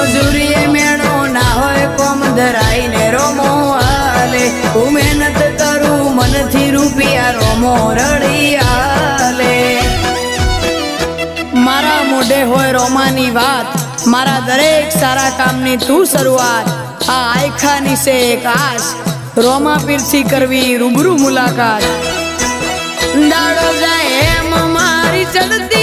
મજૂરીએ મેળો ના હોય કોમ ધરાઈને રોમો હાલે હું મહેનત કરું મનથી રૂપિયા રોમો રડી હાલે મારા મોઢે હોય રોમાની વાત મારા દરેક સારા કામની તું શરૂઆત આ આયખાની છે એક આશ રોમા પીરથી કરવી રૂબરૂ મુલાકાત દાડો જાય એમ મારી ચડતી